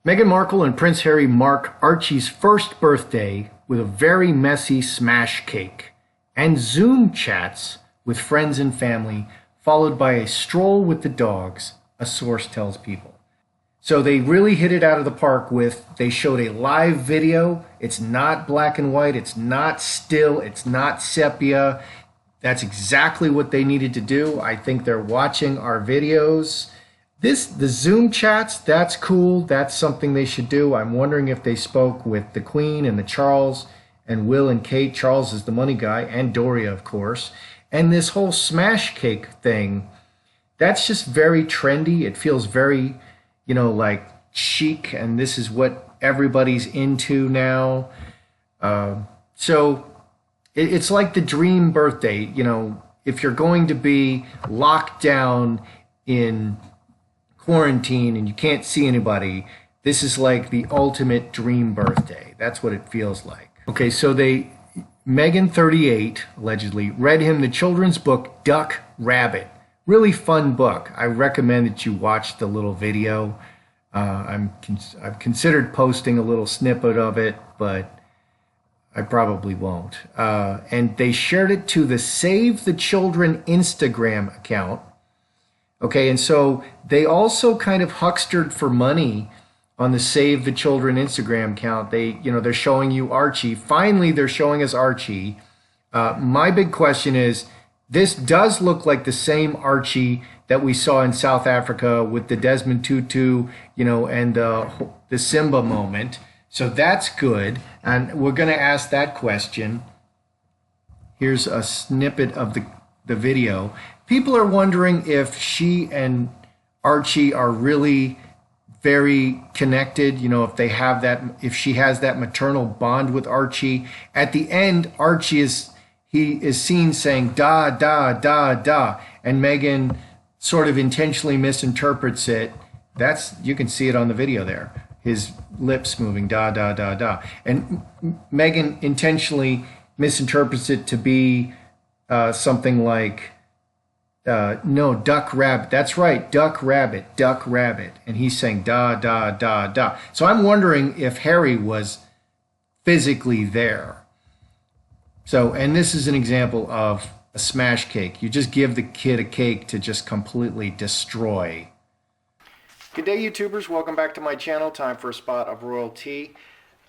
Meghan Markle and Prince Harry mark Archie's first birthday with a very messy smash cake and Zoom chats with friends and family, followed by a stroll with the dogs, a source tells People. So they really hit it out of the park they showed a live video. It's not black and white. It's not still. It's not sepia. That's exactly what they needed to do. I think they're watching our videos. The Zoom chats, that's cool. That's something they should do. I'm wondering if they spoke with the Queen and the Charles and Will and Kate. Charles is the money guy, and Doria, of course. And this whole smash cake thing, that's just very trendy. It feels very, like chic, and this is what everybody's into now. So it's like the dream birthday. If you're going to be locked down in quarantine and you can't see anybody, this is like the ultimate dream birthday. That's what it feels like. Okay, so Meghan, 38, allegedly, read him the children's book Duck Rabbit. Really fun book. I recommend that you watch the little video. I've considered posting a little snippet of it, but I probably won't. And they shared it to the Save the Children Instagram account. Okay, and so they also kind of huckstered for money on the Save the Children Instagram account. They're showing you Archie. Finally, they're showing us Archie. My big question is, this does look like the same Archie that we saw in South Africa with the Desmond Tutu, and the Simba moment. So that's good. And we're going to ask that question. Here's a snippet of the video. People are wondering if she and Archie are really very connected, if she has that maternal bond with Archie. At the end, Archie is seen saying da, da, da, da, and Meghan sort of intentionally misinterprets it. You can see it on the video there. His lips moving, da, da, da, da. And Meghan intentionally misinterprets it to be something like, no, duck rabbit. That's right, duck rabbit. And he's saying da, da, da, da. So I'm wondering if Harry was physically there. So, and this is an example of a smash cake. You just give the kid a cake to just completely destroy. Good day, YouTubers. Welcome back to my channel. Time for a spot of royalty.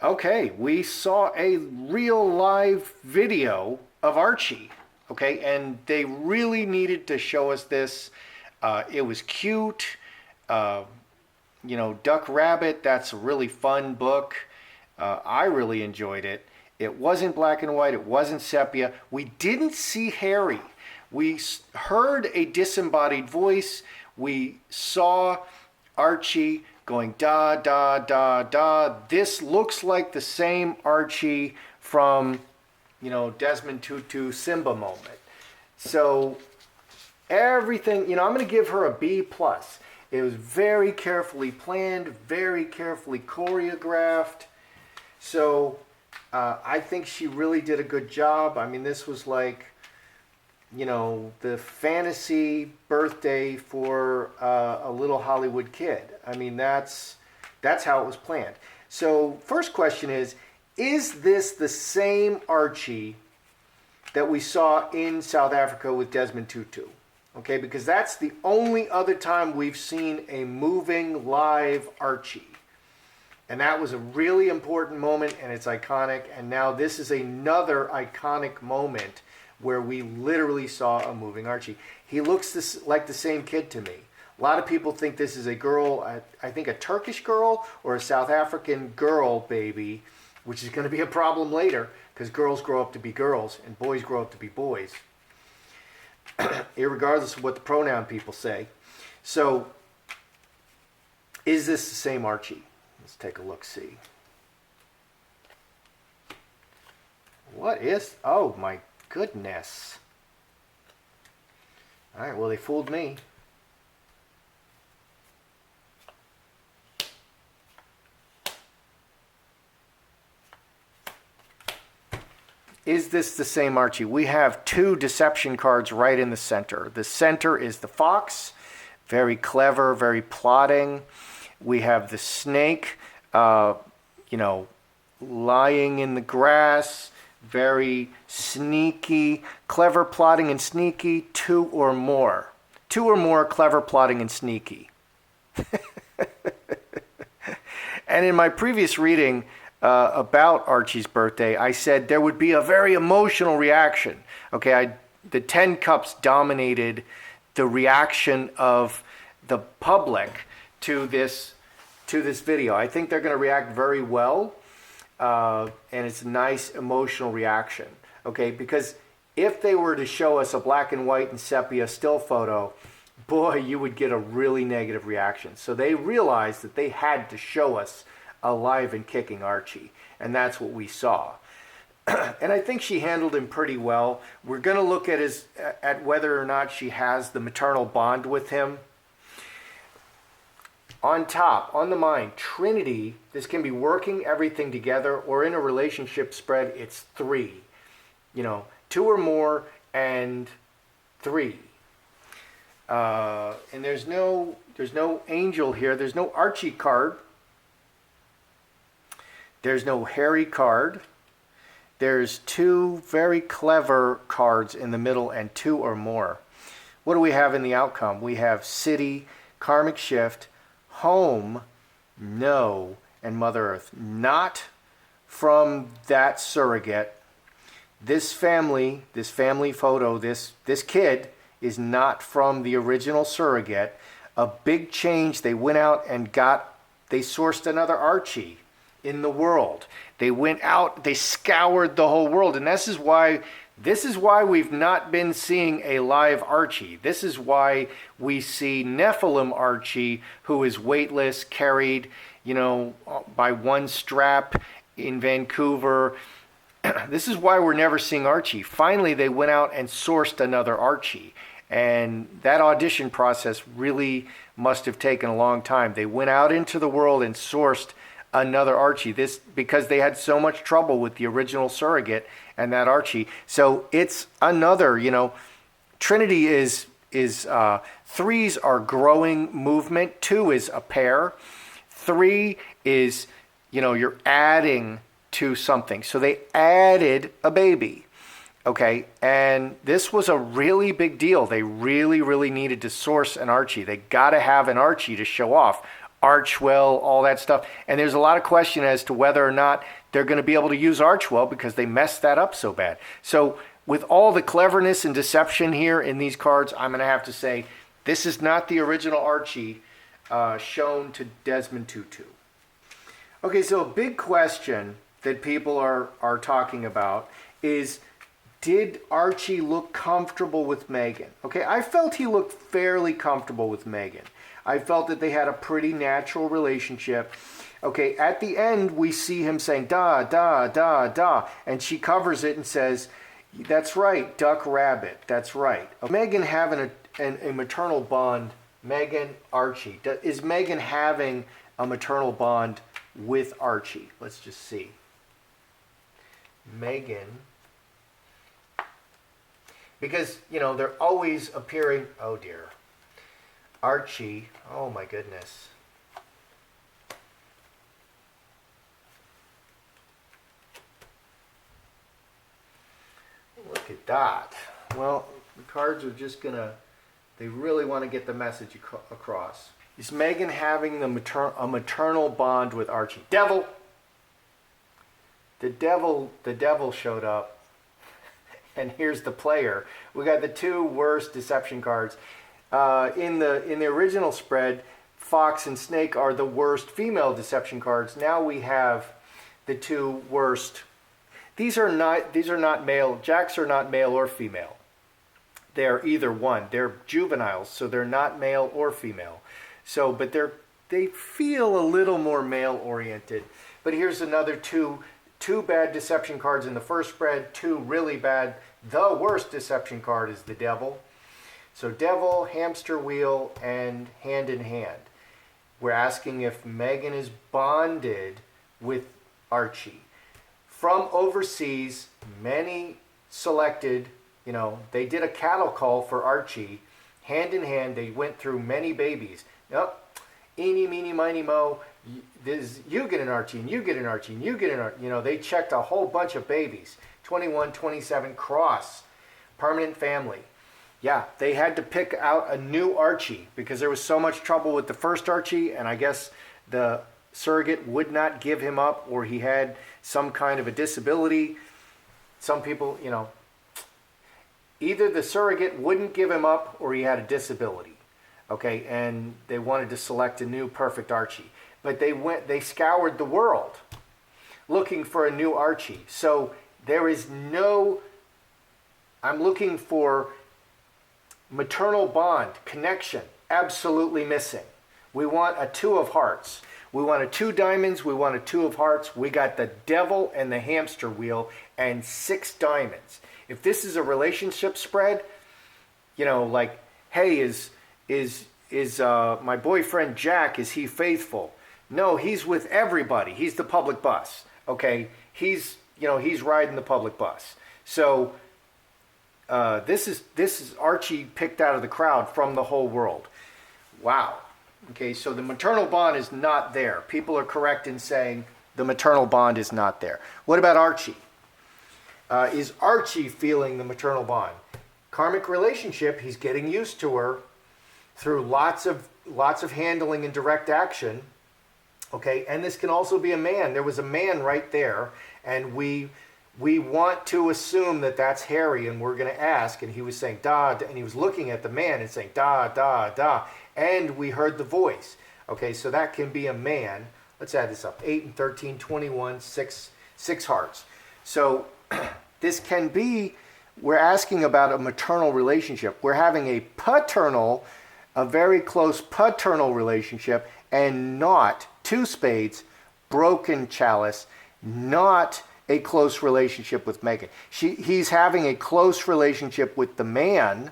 Okay, we saw a real live video of Archie. Okay, and they really needed to show us this. It was cute. Duck Rabbit, that's a really fun book. I really enjoyed it. It wasn't black and white. It wasn't sepia. We didn't see Harry. We heard a disembodied voice. We saw Archie going da, da, da, da. This looks like the same Archie from, Desmond Tutu Simba moment. So everything, I'm going to give her a B+. It was very carefully planned, very carefully choreographed. So I think she really did a good job. I mean, this was like, the fantasy birthday for a little Hollywood kid. I mean, that's how it was planned. So first question is this the same Archie that we saw in South Africa with Desmond Tutu? Okay, because that's the only other time we've seen a moving live Archie. And that was a really important moment, and it's iconic. And now this is another iconic moment where we literally saw a moving Archie. He looks like the same kid to me. A lot of people think this is a girl, I think a Turkish girl or a South African girl baby, which is going to be a problem later because girls grow up to be girls and boys grow up to be boys, irregardless of what the pronoun people say. So, is this the same Archie? Let's take a look-see. Oh my goodness. All right, well, they fooled me. Is this the same Archie? We have two deception cards right in the center. The center is the fox, very clever, very plotting. We have the snake, you know, lying in the grass, very sneaky, clever, plotting, and sneaky, two or more. Two or more, clever, plotting, and sneaky. And in my previous reading about Archie's birthday, I said there would be a very emotional reaction. Okay, the 10 Cups dominated the reaction of the public to this video. I think they're going to react very well, and it's a nice emotional reaction. Okay, because if they were to show us a black and white and sepia still photo, boy, you would get a really negative reaction. So they realized that they had to show us alive and kicking Archie, and that's what we saw. And I think she handled him pretty well. We're going to look at whether or not she has the maternal bond with him. On top, on the mind, Trinity, this can be working everything together, or in a relationship spread, it's 3. You know, 2 or more and 3. And there's no angel here. There's no Archie card. There's no Harry card. There's 2 very clever cards in the middle and 2 or more. What do we have in the outcome? We have City, Karmic Shift, Home, No, and Mother Earth. Not from that surrogate. This family photo, this kid is not from the original surrogate. A big change. They went out and they sourced another Archie in the world. They went out, they scoured the whole world, and this is why we've not been seeing a live Archie. This is why we see Nephilim Archie, who is weightless, carried, you know, by one strap in Vancouver. This is why we're never seeing Archie. Finally, they went out and sourced another Archie. And that audition process really must have taken a long time. They went out into the world and sourced another Archie. This because they had so much trouble with the original surrogate and that Archie. So it's another, you know, Trinity is 3s are growing movement. 2 is a pair. 3 is, you know, you're adding to something. So they added a baby. Okay, and this was a really big deal. They really, really needed to source an Archie. They got to have an Archie to show off. Archwell, all that stuff. And there's a lot of question as to whether or not they're going to be able to use Archwell because they messed that up so bad. So with all the cleverness and deception here in these cards, I'm going to have to say this is not the original Archie shown to Desmond Tutu. Okay, so a big question that people are talking about is, did Archie look comfortable with Megan? Okay, I felt he looked fairly comfortable with Megan. I felt that they had a pretty natural relationship. Okay, at the end, we see him saying, da, da, da, da, and she covers it and says, that's right, duck, rabbit, that's right. Megan having a maternal bond, Megan, Archie. Is Megan having a maternal bond with Archie? Let's just see. Megan, because, you know, they're always appearing, oh dear. Archie, oh my goodness. Look at that. Well, the cards are just they really want to get the message across. Is Megan having a maternal bond with Archie? Devil! The devil showed up. And here's the player. We got the 2 worst deception cards. In the original spread, Fox and Snake are the worst female deception cards. Now we have the 2 worst. These are not male. Jacks are not male or female. They're either one. They're juveniles, so they're not male or female. So, but they feel a little more male oriented. But here's another 2 bad deception cards in the first spread. 2 really bad. The worst deception card is the devil. So devil, hamster wheel, and hand in hand. We're asking if Megan is bonded with Archie. From overseas, many selected, you know, they did a cattle call for Archie. Hand in hand, they went through many babies. Nope. eeny, meeny, miny, mo, you get an Archie, and you get an Archie, and you get an Archie. You know, they checked a whole bunch of babies. 21, 27, cross, permanent family. Yeah, they had to pick out a new Archie because there was so much trouble with the first Archie, and I guess the surrogate would not give him up, or he had some kind of a disability. Some people, you know, either the surrogate wouldn't give him up or he had a disability. Okay, and they wanted to select a new perfect Archie. But they scoured the world looking for a new Archie. So there is no, I'm looking for maternal bond, connection, absolutely missing. We want a 2 of hearts. We want a 2 diamonds. We want a 2 of hearts. We got the devil and the hamster wheel and 6 diamonds. If this is a relationship spread, you know, like, hey, is my boyfriend Jack, is he faithful? No, he's with everybody. He's the public bus. Okay, he's riding the public bus. So this is Archie picked out of the crowd from the whole world. Wow. Okay, so the maternal bond is not there. People are correct in saying the maternal bond is not there. What about Archie? Is Archie feeling the maternal bond? Karmic relationship, he's getting used to her through lots of handling and direct action. Okay, and this can also be a man. There was a man right there, and we want to assume that that's Harry, and we're going to ask, and he was saying da, and he was looking at the man and saying da, da, da, and we heard the voice. Okay, so that can be a man. Let's add this up. 8 and 13, 21, 6 hearts. So this can be, we're asking about a maternal relationship. We're having a very close paternal relationship, and not 2 spades, broken chalice, not a close relationship with Megan. He's having a close relationship with the man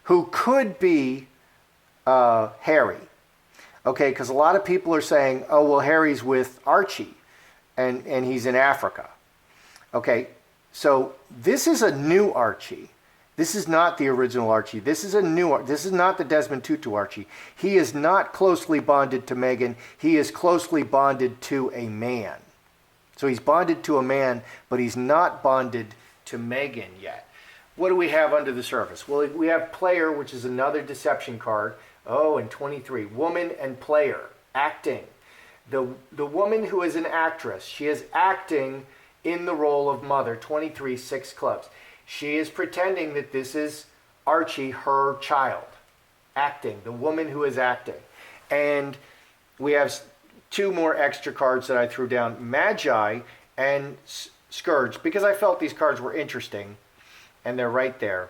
who could be Harry. Okay, because a lot of people are saying, oh, well, Harry's with Archie, and he's in Africa. Okay, so this is a new Archie. This is not the original Archie. This is not the Desmond Tutu Archie. He is not closely bonded to Megan. He is closely bonded to a man. So he's bonded to a man, but he's not bonded to Megan yet. What do we have under the surface? Well, we have player, which is another deception card. Oh, and 23. Woman and player. Acting. The woman who is an actress, she is acting in the role of mother. 23, 6 clubs. She is pretending that this is Archie, her child. Acting. The woman who is acting. And we have 2 more extra cards that I threw down. Magi and Scourge, because I felt these cards were interesting, and they're right there.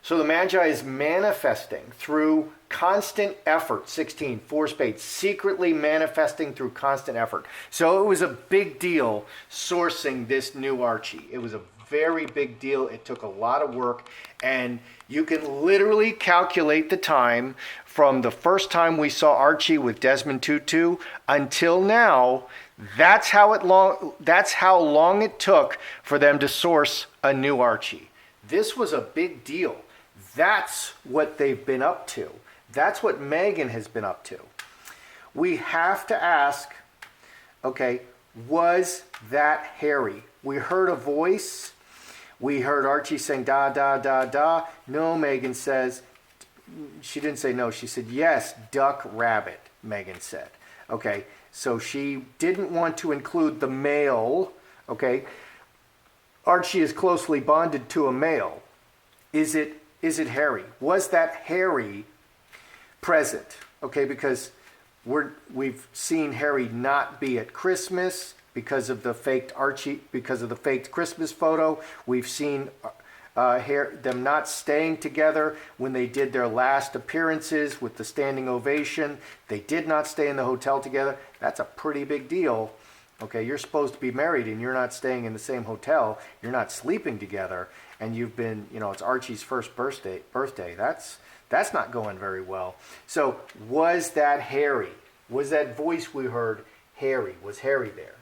So the Magi is manifesting through constant effort. 16, 4 spades, secretly manifesting through constant effort. So it was a big deal sourcing this new Archie. It was a very big deal. It took a lot of work, and you can literally calculate the time from the first time we saw Archie with Desmond Tutu until now. That's how long it took for them to source a new Archie. This was a big deal. That's what they've been up to. That's what Megan has been up to. We have to ask, okay, was that Harry? We heard a voice. We heard Archie saying da, da, da, da. No, Megan says, she didn't say no. She said, yes, duck, rabbit, Megan said. Okay, so she didn't want to include the male. Okay, Archie is closely bonded to a male. Is it Harry? Was that Harry present? Okay, because we've seen Harry not be at Christmas because of the faked Archie, because of the faked Christmas photo. We've seen them not staying together when they did their last appearances with the standing ovation. They did not stay in the hotel together. That's a pretty big deal. Okay, you're supposed to be married and you're not staying in the same hotel. You're not sleeping together, and you've been, it's Archie's first birthday. That's not going very well. So was that Harry? Was that voice we heard Harry? Was Harry there?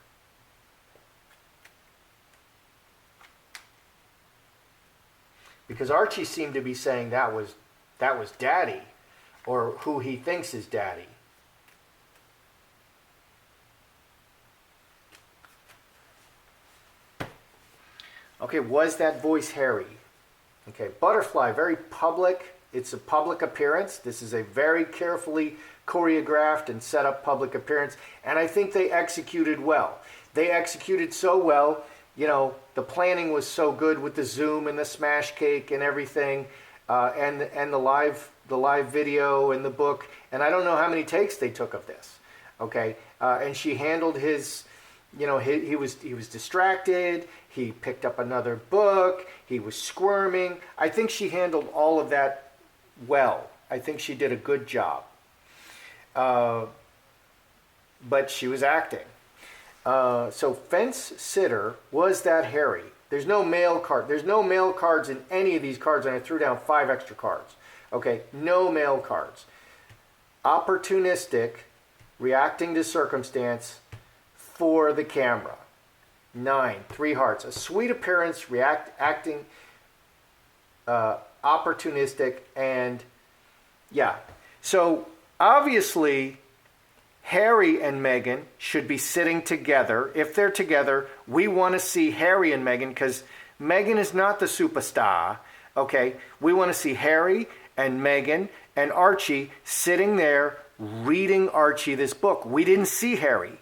Because Archie seemed to be saying that was Daddy. or who he thinks is daddy. Okay, was that voice Harry? Okay, Butterfly, very public. It's a public appearance. This is a very carefully choreographed and set up public appearance, and I think they executed well. They executed so well, you know, the planning was so good with the Zoom and the smash cake and everything, and the live video and the book, and I don't know how many takes they took of this. Okay, and she handled his, you know, he was distracted. He picked up another book. He was squirming. I think she handled all of that well. I think she did a good job. But she was acting. So fence sitter, was that Harry? There's no male card. There's no male cards in any of these cards, and I threw down 5 extra cards. Okay, no male cards. Opportunistic, reacting to circumstance for the camera. 9, 3 hearts. A sweet appearance, acting, opportunistic, and yeah. So obviously, Harry and Meghan should be sitting together. If they're together, we want to see Harry and Meghan because Meghan is not the superstar. Okay, we want to see Harry and Meghan and Archie sitting there reading Archie this book. We didn't see Harry.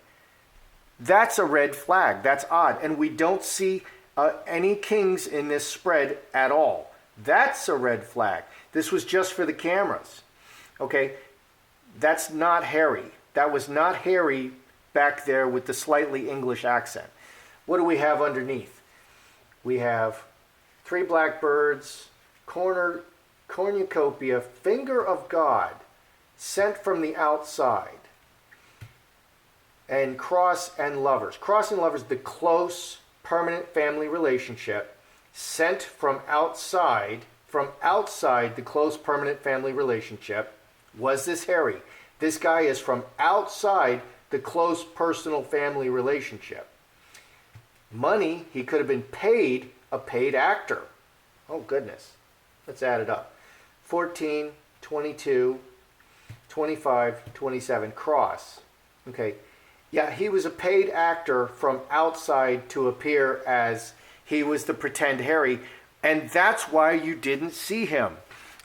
That's a red flag. That's odd. And we don't see any kings in this spread at all. That's a red flag. This was just for the cameras. Okay, that's not Harry. That was not Harry back there with the slightly English accent. What do we have underneath? We have 3 blackbirds, cornucopia, finger of God, sent from the outside. And cross and lovers. Cross and lovers, the close, permanent family relationship, sent from outside the close, permanent family relationship. Was this Harry? This guy is from outside the close, personal family relationship. Money, he could have been paid, a paid actor. Oh, goodness. Let's add it up. 14, 22, 25, 27, cross. Okay. Yeah, he was a paid actor from outside to appear as he was the pretend Harry, and that's why you didn't see him.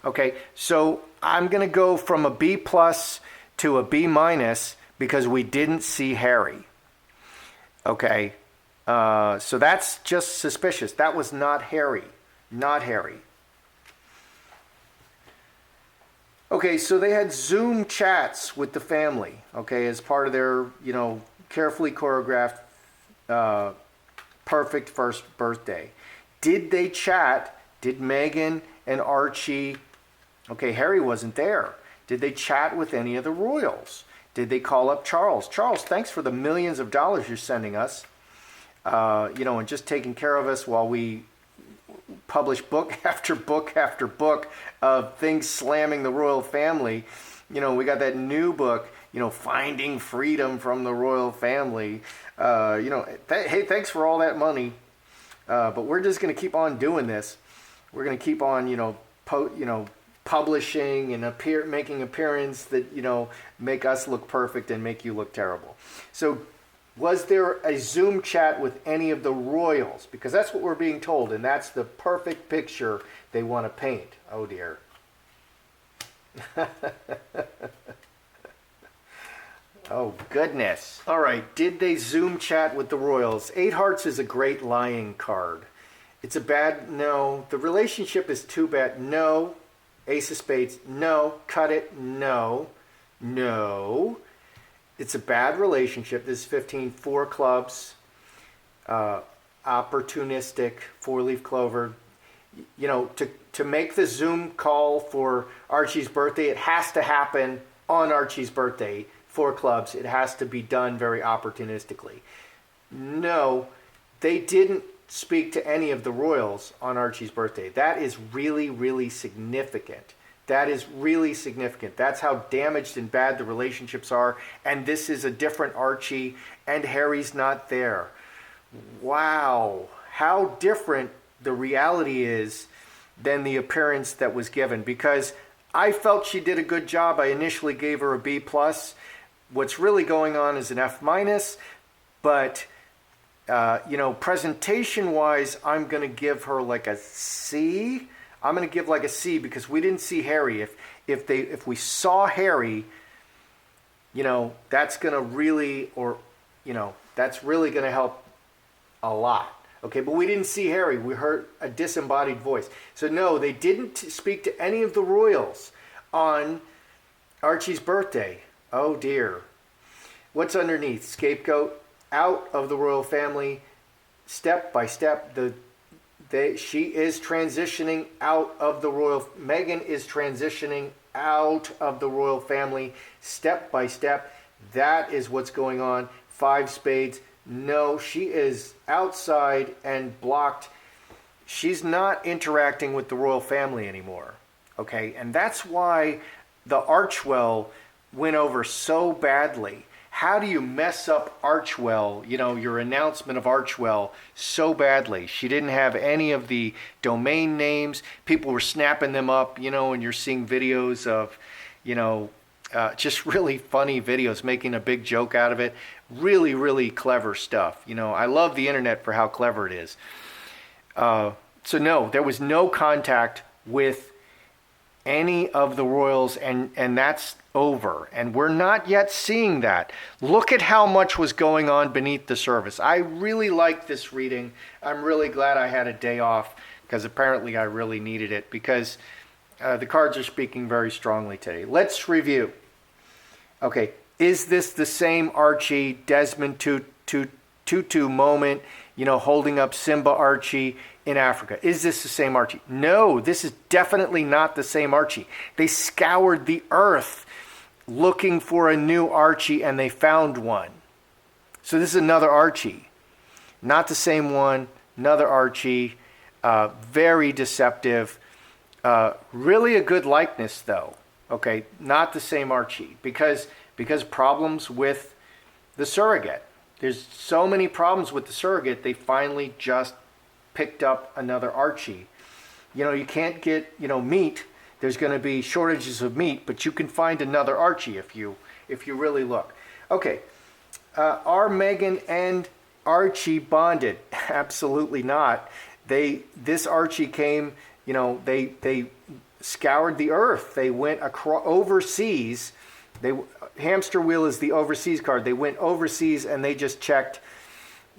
Okay, so I'm going to go from a B plus to a B minus because we didn't see Harry. Okay, so that's just suspicious. That was not Harry. Not Harry. Okay, so they had Zoom chats with the family, okay, as part of their, you know, carefully choreographed, perfect first birthday. Did they chat? Did Meghan and Archie, okay, Harry wasn't there. Did they chat with any of the royals? Did they call up Charles? Charles, thanks for the millions of dollars you're sending us, you know, and just taking care of us while we publish book after book after book of things slamming the royal family. You know, we got that new book, you know, Finding Freedom from the Royal Family. You know, hey, thanks for all that money. But we're just going to keep on doing this. We're going to keep on, you know, publishing and making appearance that, you know, make us look perfect and make you look terrible. So was there a Zoom chat with any of the royals? Because that's what we're being told, and that's the perfect picture they want to paint. Oh, dear. Oh, goodness. All right, did they Zoom chat with the royals? 8 hearts is a great lying card. It's a bad, no. The relationship is too bad, no. Ace of spades, no. Cut it, no. No. It's a bad relationship. This is 15, 4 clubs, opportunistic, 4-leaf clover. You know, to make the Zoom call for Archie's birthday, it has to happen on Archie's birthday. 4 clubs. It has to be done very opportunistically. No, they didn't speak to any of the royals on Archie's birthday. That is really, really significant. That is really significant. That's how damaged and bad the relationships are. And this is a different Archie, and Harry's not there. Wow. How different the reality is than the appearance that was given. Because I felt she did a good job. I initially gave her a B+. What's really going on is an F-, but presentation-wise, I'm going to give her like a C. I'm going to give like a C because we didn't see Harry. If we saw Harry, that's going to really, that's really going to help a lot. Okay, but we didn't see Harry. We heard a disembodied voice. So no, they didn't speak to any of the royals on Archie's birthday. Oh dear. What's underneath? Scapegoat, out of the royal family, step by step. She is transitioning out of the royal. Meghan is transitioning out of the royal family, step by step. That is what's going on. 5 spades. No, she is outside and blocked. She's not interacting with the royal family anymore. Okay, and that's why the Archwell went over so badly. How do you mess up Archwell, your announcement of Archwell so badly? She didn't have any of the domain names. People were snapping them up, and you're seeing videos of, just really funny videos, making a big joke out of it. Really, really clever stuff. I love the internet for how clever it is. So no, there was no contact with any of the royals, and that's over. And we're not yet seeing that. Look at how much was going on beneath the surface. I really like this reading. I'm really glad I had a day off because apparently I really needed it because the cards are speaking very strongly today. Let's review. Okay, is this the same Archie, Desmond Tutu moment, holding up Simba Archie in Africa? Is this the same Archie? No, this is definitely not the same Archie. They scoured the earth looking for a new Archie and they found one. So this is another Archie. Not the same one, another Archie. Very deceptive. Really a good likeness though. Okay, not the same Archie because problems with the surrogate. There's so many problems with the surrogate, they finally just picked up another Archie. You can't get, meat. There's going to be shortages of meat, but you can find another Archie if you really look. Okay, are Meghan and Archie bonded? Absolutely not. This Archie came, they scoured the earth. They went overseas. Hamster wheel is the overseas card. They went overseas and they just checked,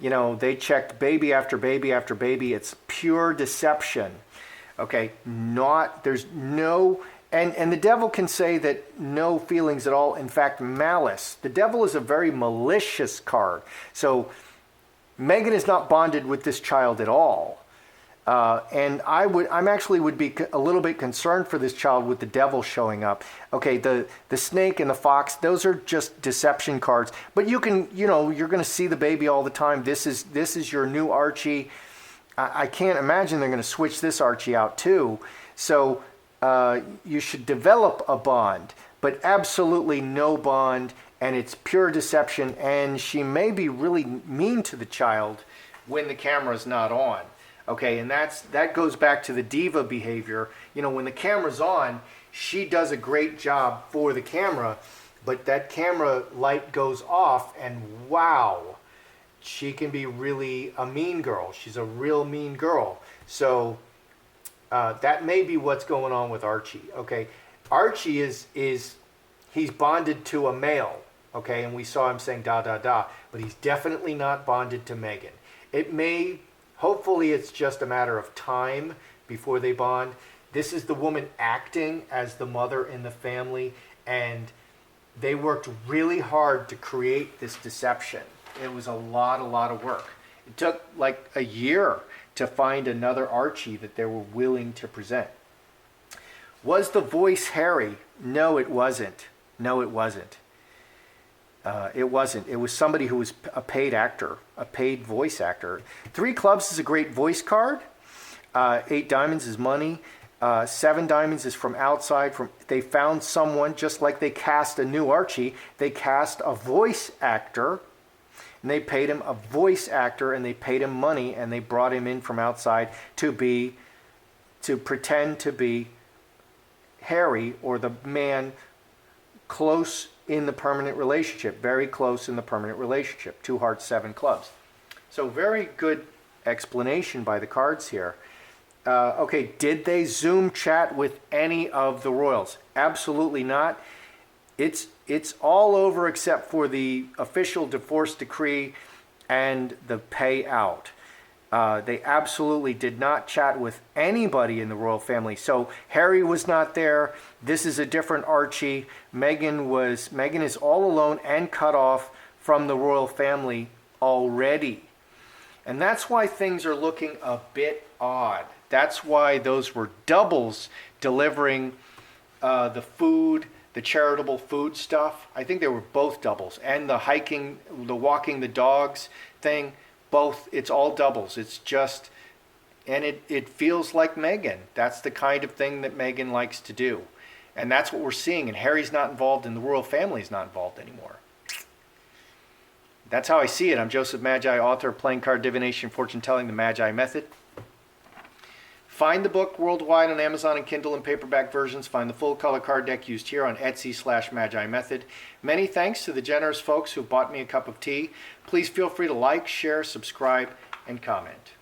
they checked baby after baby after baby. It's pure deception. Okay, there's no, and the devil can say that no feelings at all. In fact, malice. The devil is a very malicious card. So Meghan is not bonded with this child at all. And I'm actually would be a little bit concerned for this child with the devil showing up. Okay, the snake and the fox, those are just deception cards. But you can, you're going to see the baby all the time. This is your new Archie. I can't imagine they're going to switch this Archie out too. So you should develop a bond, but absolutely no bond, and it's pure deception. And she may be really mean to the child when the camera's not on. Okay, and that goes back to the diva behavior. When the camera's on, she does a great job for the camera, but that camera light goes off, and wow, she can be really a mean girl. She's a real mean girl. So that may be what's going on with Archie. Okay, Archie he's bonded to a male. Okay, and we saw him saying da da da, but he's definitely not bonded to Meghan. Hopefully it's just a matter of time before they bond. This is the woman acting as the mother in the family, and they worked really hard to create this deception. It was a lot of work. It took like a year to find another Archie that they were willing to present. Was the voice Harry? No, it wasn't. It wasn't. It was somebody who was a paid actor, a paid voice actor. 3 clubs is a great voice card. 8 diamonds is money. 7 diamonds is from outside. They found someone, just like they cast a new Archie, they cast a voice actor, and they paid him a voice actor, and they paid him money, and they brought him in from outside to pretend to be Harry, or the man close in the permanent relationship, very close in the permanent relationship. 2 hearts, 7 clubs. So very good explanation by the cards here. Okay, did they Zoom chat with any of the royals? Absolutely not. It's all over except for the official divorce decree and the payout. They absolutely did not chat with anybody in the royal family. So Harry was not there. This is a different Archie. Meghan is all alone and cut off from the royal family already. And that's why things are looking a bit odd. That's why those were doubles delivering the food, the charitable food stuff. I think they were both doubles. And the hiking, the walking the dogs thing, both, it's all doubles. It's just, and it feels like Meghan. That's the kind of thing that Meghan likes to do. And that's what we're seeing. And Harry's not involved, and the royal family's not involved anymore. That's how I see it. I'm Joseph Magi, author of Playing Card Divination, Fortune Telling, The Magi Method. Find the book worldwide on Amazon and Kindle and paperback versions. Find the full color card deck used here on Etsy/Magi Method. Many thanks to the generous folks who bought me a cup of tea. Please feel free to like, share, subscribe, and comment.